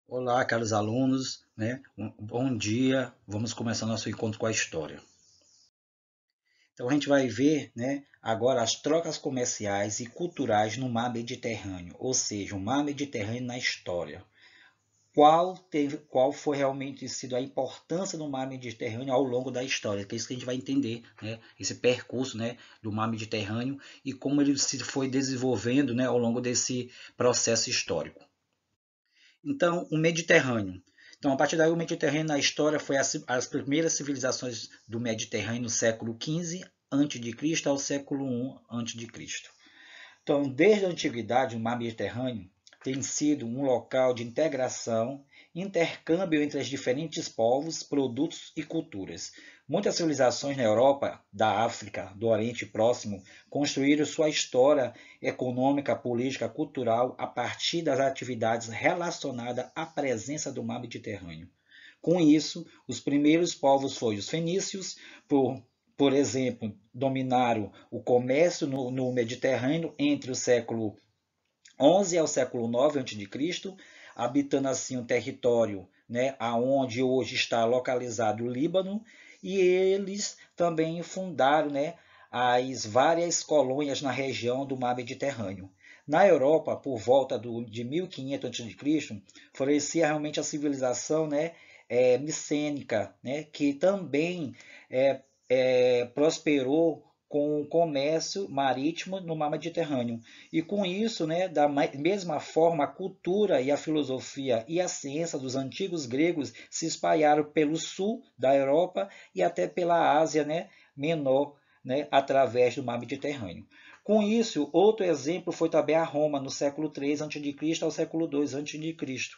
Olá, caros alunos, né? Bom dia. Vamos começar nosso encontro com a história. Então a gente vai ver, né, agora as trocas comerciais e culturais no mar Mediterrâneo, ou seja, o mar Mediterrâneo na história. Qual foi realmente sido a importância do mar Mediterrâneo ao longo da história? Que é isso que a gente vai entender, né? Esse percurso, né, do mar Mediterrâneo e como ele se foi desenvolvendo, né, ao longo desse processo histórico. Então, o Mediterrâneo. Então, a partir daí, o Mediterrâneo na história foi as primeiras civilizações do Mediterrâneo no século XV a.C. ao século I a.C. Então, desde a antiguidade, o mar Mediterrâneo tem sido um local de integração, intercâmbio entre os diferentes povos, produtos e culturas. Muitas civilizações na Europa, da África, do Oriente Próximo construíram sua história econômica, política, cultural a partir das atividades relacionadas à presença do mar Mediterrâneo. Com isso, os primeiros povos foram os fenícios, por exemplo, dominaram o comércio no Mediterrâneo entre o século XI ao século IX a.C., habitando assim um território, né, aonde hoje está localizado o Líbano, e eles também fundaram, né, as várias colônias na região do mar Mediterrâneo. Na Europa, por volta de 1500 a.C., florescia realmente a civilização, né, micênica, né, que também prosperou com o comércio marítimo no mar Mediterrâneo. E com isso, né, da mesma forma, a cultura e a filosofia e a ciência dos antigos gregos se espalharam pelo sul da Europa e até pela Ásia, né, menor, né, através do mar Mediterrâneo. Com isso, outro exemplo foi também a Roma, no século III a.C. ao século II a.C.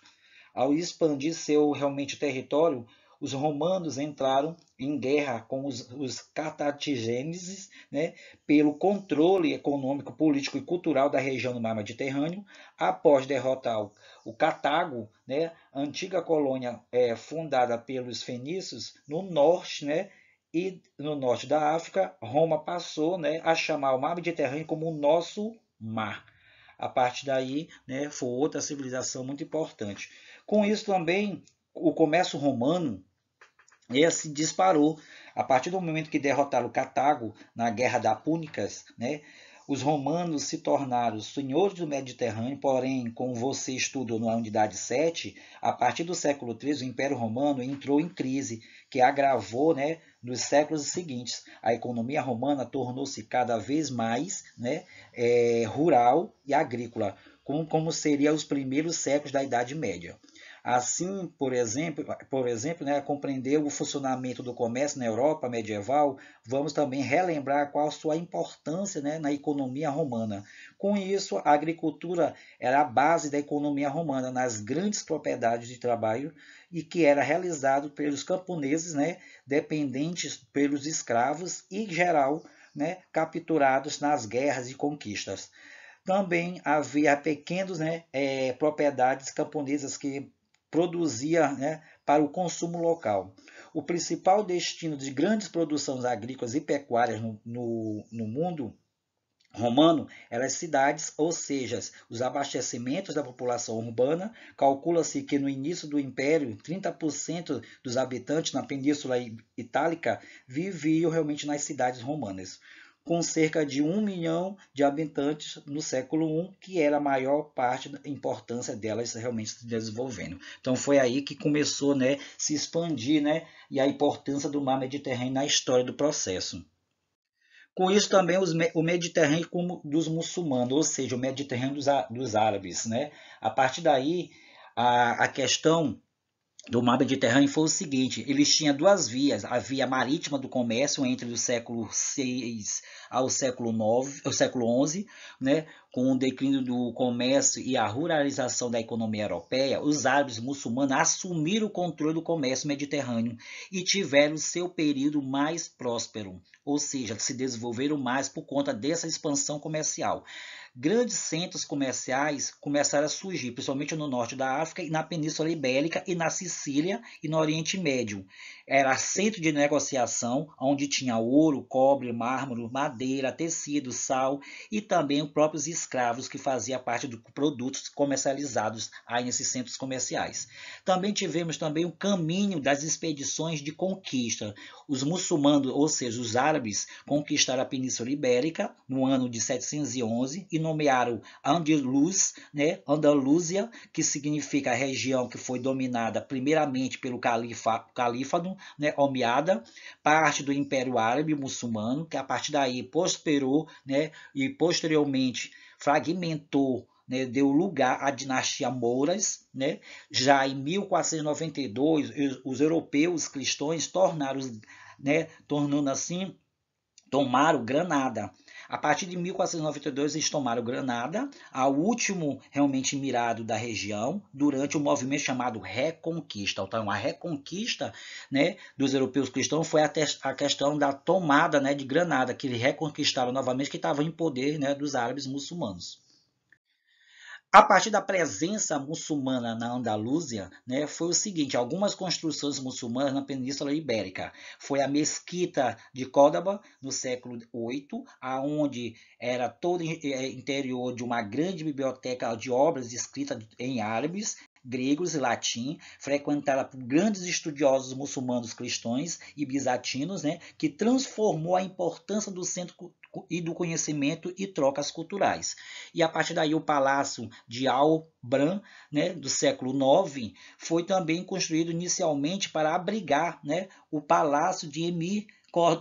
Ao expandir seu realmente território, os romanos entraram em guerra com os cartagineses, né, pelo controle econômico, político e cultural da região do mar Mediterrâneo, após derrotar o Cartago, né, antiga colônia fundada pelos fenícios no norte, né, e no norte da África. Roma passou, né, a chamar o mar Mediterrâneo como o nosso mar. A partir daí, né, foi outra civilização muito importante. Com isso também, o comércio romano se disparou. A partir do momento que derrotaram Cartago na Guerra da Púnicas, né, os romanos se tornaram senhores do Mediterrâneo, porém, como você estudou na unidade 7, a partir do século III, o Império Romano entrou em crise, que agravou, né, nos séculos seguintes. A economia romana tornou-se cada vez mais, né, rural e agrícola, como seriam os primeiros séculos da Idade Média. Assim, por exemplo, né, compreender o funcionamento do comércio na Europa medieval, vamos também relembrar qual a sua importância, né, na economia romana. Com isso, a agricultura era a base da economia romana nas grandes propriedades de trabalho e que era realizado pelos camponeses, né, dependentes pelos escravos e, em geral, né, capturados nas guerras e conquistas. Também havia pequenas, né, propriedades camponesas que produzia, né, para o consumo local. O principal destino de grandes produções agrícolas e pecuárias no mundo romano eram as cidades, ou seja, os abastecimentos da população urbana. Calcula-se que no início do Império, 30% dos habitantes na Península Itálica viviam realmente nas cidades romanas, com cerca de 1 milhão de habitantes no século I, que era a maior parte da importância delas realmente se desenvolvendo. Então foi aí que começou, né, se expandir, né, e a importância do mar Mediterrâneo na história do processo. Com isso também o Mediterrâneo como dos muçulmanos, ou seja, o Mediterrâneo dos árabes. Né? A partir daí, a questão do mar Mediterrâneo foi o seguinte: eles tinham duas vias, a via marítima do comércio entre o século VI ao século XI, né, com o declínio do comércio e a ruralização da economia europeia. Os árabes muçulmanos assumiram o controle do comércio mediterrâneo e tiveram seu período mais próspero, ou seja, se desenvolveram mais por conta dessa expansão comercial. grandes centros comerciais começaram a surgir, principalmente no norte da África e na Península Ibérica e na Sicília e no Oriente Médio. Era centro de negociação, onde tinha ouro, cobre, mármore, madeira, tecido, sal e também os próprios escravos que faziam parte dos produtos comercializados aí nesses centros comerciais. Também tivemos também o caminho das expedições de conquista. Os muçulmanos, ou seja, os árabes, conquistaram a Península Ibérica no ano de 711 e nomearam Andaluz, né, Andalúzia, que significa a região que foi dominada primeiramente pelo calífado, né, Omeyyada, parte do Império Árabe Muçulmano, que a partir daí prosperou, né, e posteriormente fragmentou, né, deu lugar à dinastia Mouras, né? Já em 1492, os europeus cristãos tornaram, né, tornando assim, tomaram Granada. A partir de 1492 eles tomaram Granada, a último realmente mirado da região, durante o movimento chamado Reconquista. Então, a reconquista, né, dos europeus cristãos foi a questão da tomada, né, de Granada, que eles reconquistaram novamente, que estava em poder, né, dos árabes muçulmanos. A partir da presença muçulmana na Andalúzia, né, foi o seguinte: algumas construções muçulmanas na Península Ibérica. Foi a Mesquita de Córdoba, no século VIII, aonde era todo interior de uma grande biblioteca de obras escritas em árabes, gregos e latim, frequentada por grandes estudiosos muçulmanos cristãos e bizantinos, né, que transformou a importância do centro e do conhecimento e trocas culturais. E a partir daí o Palácio de Al-Bran, né, do século IX, foi também construído inicialmente para abrigar, né, o Palácio de Emir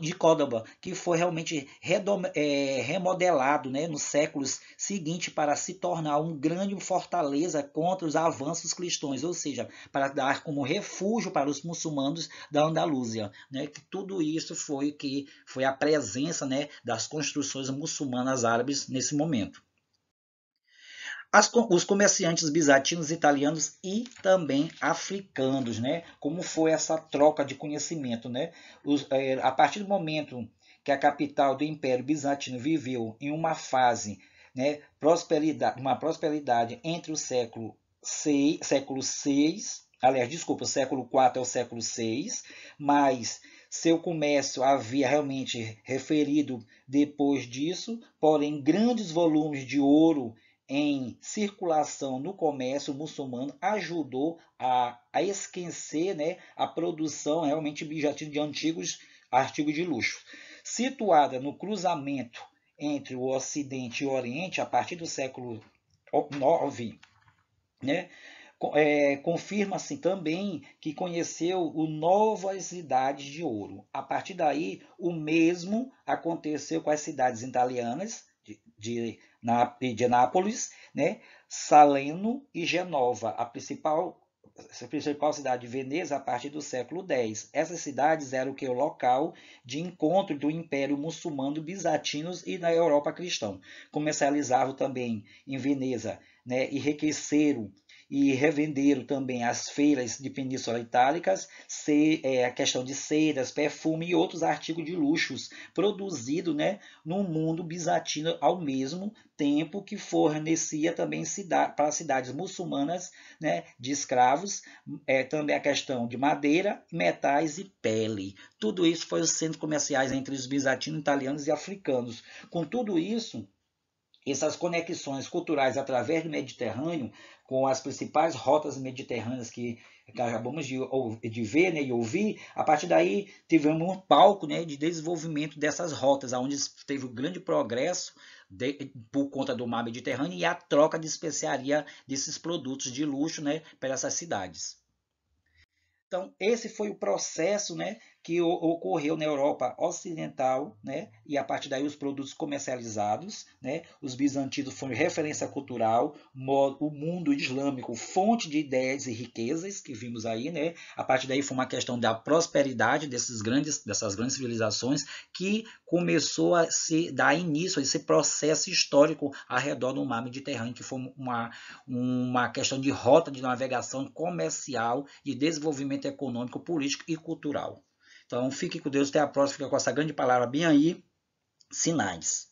de Córdoba, que foi realmente remodelado, né, nos séculos seguintes para se tornar um grande fortaleza contra os avanços cristãos, ou seja, para dar como refúgio para os muçulmanos da Andalúzia, né, que tudo isso foi a presença, né, das construções muçulmanas árabes nesse momento. Os comerciantes bizantinos, italianos e também africanos, né? Como foi essa troca de conhecimento, né? A partir do momento que a capital do Império Bizantino viveu em uma fase, né, uma prosperidade entre o século VI, aliás, desculpa, o século IV ao século VI, mas seu comércio havia realmente referido depois disso, porém grandes volumes de ouro em circulação no comércio muçulmano ajudou a esquecer, né, a produção realmente bizantina de antigos artigos de luxo. Situada no cruzamento entre o Ocidente e o Oriente, a partir do século IX, né, confirma-se também que conheceu o novas cidades de ouro. A partir daí, o mesmo aconteceu com as cidades italianas de Nápoles, né, Saleno e Genova, a principal cidade de Veneza a partir do século X. Essas cidades eram o local de encontro do Império Muçulmano bizantinos e da Europa cristã. Comercializavam também em Veneza, né, enriqueceram e revenderam também as feiras de Península Itálicas, a questão de cedas, perfume e outros artigos de luxos produzidos, né, no mundo bizantino ao mesmo tempo que fornecia também para cidades muçulmanas, né, de escravos, também a questão de madeira, metais e pele. Tudo isso foi os centros comerciais entre os bizantinos, italianos e africanos. Com tudo isso, essas conexões culturais através do Mediterrâneo, com as principais rotas mediterrâneas que acabamos de ver, né, e ouvir, a partir daí tivemos um palco, né, de desenvolvimento dessas rotas, onde teve um grande progresso por conta do mar Mediterrâneo e a troca de especiaria desses produtos de luxo, né, para essas cidades. Então, esse foi o processo, né, que ocorreu na Europa Ocidental, né, e a partir daí os produtos comercializados, né, os bizantinos foram referência cultural, o mundo islâmico, fonte de ideias e riquezas que vimos aí, né, a partir daí foi uma questão da prosperidade dessas grandes civilizações que começou a se dar início a esse processo histórico ao redor do mar Mediterrâneo, que foi uma questão de rota de navegação comercial e desenvolvimento econômico, político e cultural. Então, fique com Deus, até a próxima, fica com essa grande palavra bem aí, sinais.